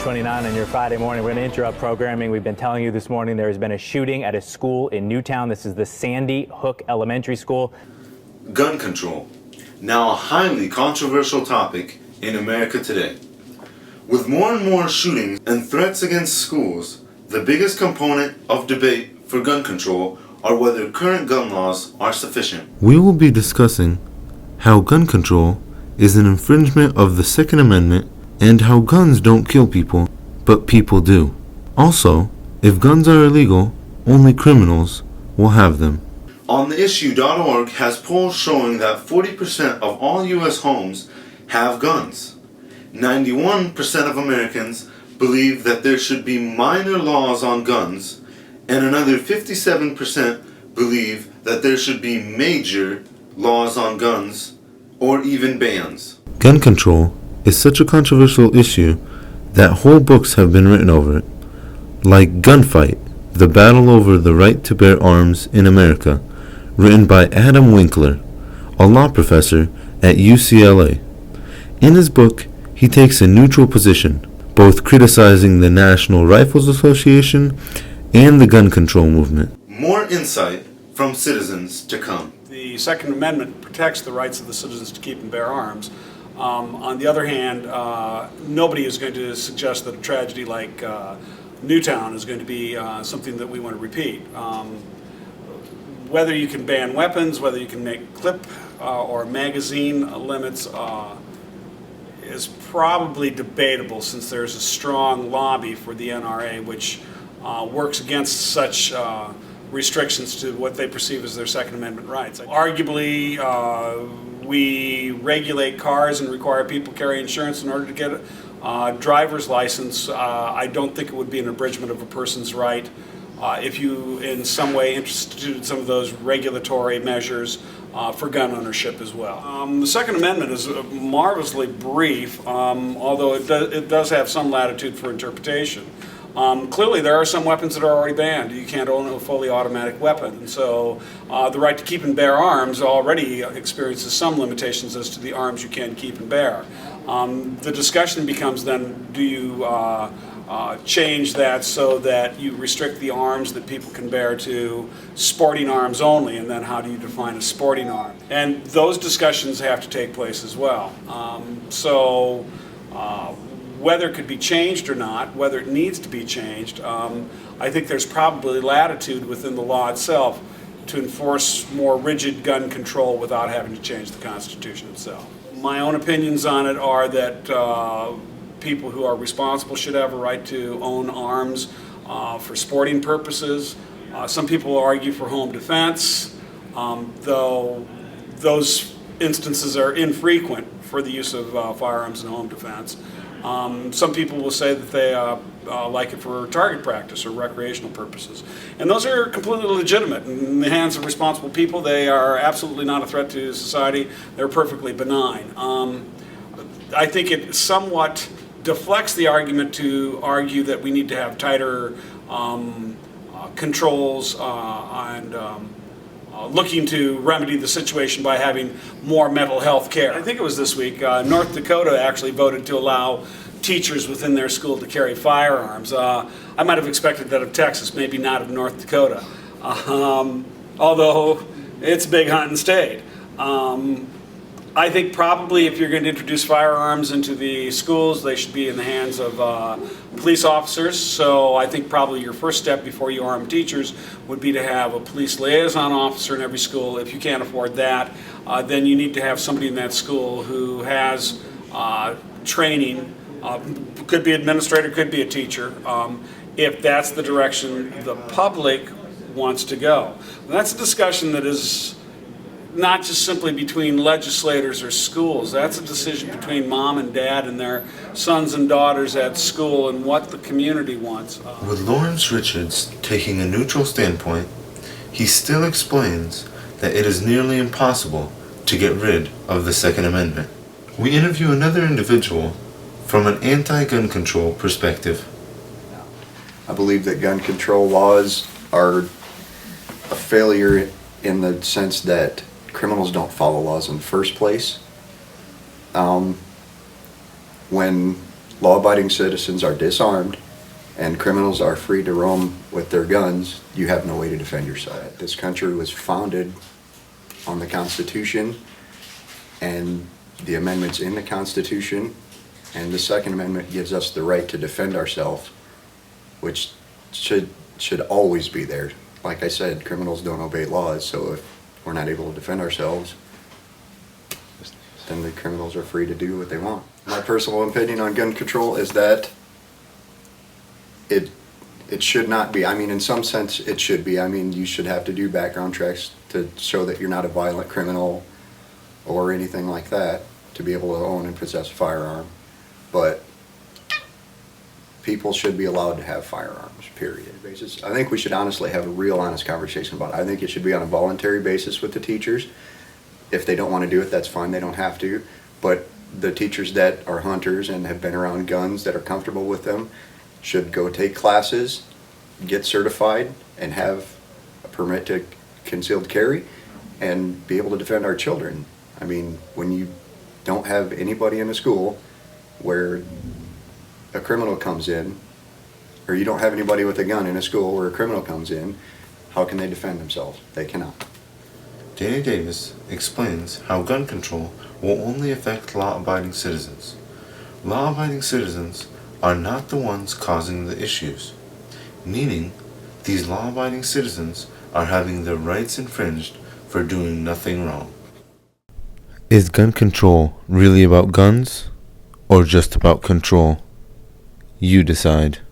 6:29 on your Friday morning. We're going to interrupt programming. We've been telling you this morning there has been a shooting at a school in Newtown. This is the Sandy Hook Elementary School. Gun control, now a highly controversial topic in America today. With more and more shootings and threats against schools, the biggest component of debate for gun control are whether current gun laws are sufficient. We will be discussing how gun control is an infringement of the Second Amendment and how guns don't kill people, but people do. Also, if guns are illegal, only criminals will have them. OnTheIssue.org has polls showing that 40% of all U.S. homes have guns. 91% of Americans believe that there should be minor laws on guns, and another 57% believe that there should be major laws on guns or even bans. Gun control is such a controversial issue that whole books have been written over it, like Gunfight, The Battle Over the Right to Bear Arms in America, written by Adam Winkler, a law professor at UCLA. In his book, he takes a neutral position, both criticizing the National Rifles Association and the gun control movement. More insight from citizens to come. The Second Amendment protects the rights of the citizens to keep and bear arms. On the other hand, nobody is going to suggest that a tragedy like Newtown is going to be something that we want to repeat. Whether you can ban weapons, whether you can make clip or magazine limits is probably debatable, since there's a strong lobby for the NRA which works against such restrictions to what they perceive as their Second Amendment rights. Arguably, we regulate cars and require people carry insurance in order to get a driver's license. I don't think it would be an abridgment of a person's right if you in some way instituted some of those regulatory measures for gun ownership as well. The Second Amendment is marvelously brief, although it does have some latitude for interpretation. Clearly, there are some weapons that are already banned. You can't own a fully automatic weapon. And so the right to keep and bear arms already experiences some limitations as to the arms you can keep and bear. The discussion becomes then, do you change that so that you restrict the arms that people can bear to sporting arms only, and then how do you define a sporting arm? And those discussions have to take place as well. Whether it could be changed or not, whether it needs to be changed, I think there's probably latitude within the law itself to enforce more rigid gun control without having to change the Constitution itself. My own opinions on it are that people who are responsible should have a right to own arms for sporting purposes. Some people argue for home defense, though those instances are infrequent for the use of firearms in home defense. Some people will say that they like it for target practice or recreational purposes. And those are completely legitimate. In the hands of responsible people, they are absolutely not a threat to society. They're perfectly benign. I think it somewhat deflects the argument to argue that we need to have tighter controls and looking to remedy the situation by having more mental health care. I think it was this week, North Dakota actually voted to allow teachers within their school to carry firearms. I might have expected that of Texas, maybe not of North Dakota, although it's a big hunting state. I think probably if you're going to introduce firearms into the schools, they should be in the hands of police officers. So I think probably your first step before you arm teachers would be to have a police liaison officer in every school. If you can't afford that, then you need to have somebody in that school who has training. Could be administrator, could be a teacher, if that's the direction the public wants to go. That's a discussion that is not just simply between legislators or schools. That's a decision between mom and dad and their sons and daughters at school and what the community wants. With Lawrence Richards taking a neutral standpoint, he still explains that it is nearly impossible to get rid of the Second Amendment. We interview another individual from an anti-gun control perspective. I believe that gun control laws are a failure in the sense that criminals don't follow laws in the first place. When law-abiding citizens are disarmed and criminals are free to roam with their guns, you have no way to defend yourself. This country was founded on the Constitution and the amendments in the Constitution, and the Second Amendment gives us the right to defend ourselves, which should always be there. Like I said, criminals don't obey laws, so if we're not able to defend ourselves, then the criminals are free to do what they want. My personal opinion on gun control is that it should not be. I mean, in some sense, it should be. I mean, you should have to do background checks to show that you're not a violent criminal or anything like that to be able to own and possess a firearm. But people should be allowed to have firearms, period. I think we should honestly have a real honest conversation about it. I think it should be on a voluntary basis with the teachers. If they don't want to do it, that's fine, they don't have to. But the teachers that are hunters and have been around guns, that are comfortable with them, should go take classes, get certified, and have a permit to concealed carry, and be able to defend our children. I mean, when you don't have anybody in a school where a criminal comes in, or you don't have anybody with a gun in a school where a criminal comes in, how can they defend themselves? They cannot. Danny Davis explains how gun control will only affect law-abiding citizens. Law-abiding citizens are not the ones causing the issues, meaning these law-abiding citizens are having their rights infringed for doing nothing wrong. Is gun control really about guns, or just about control? You decide.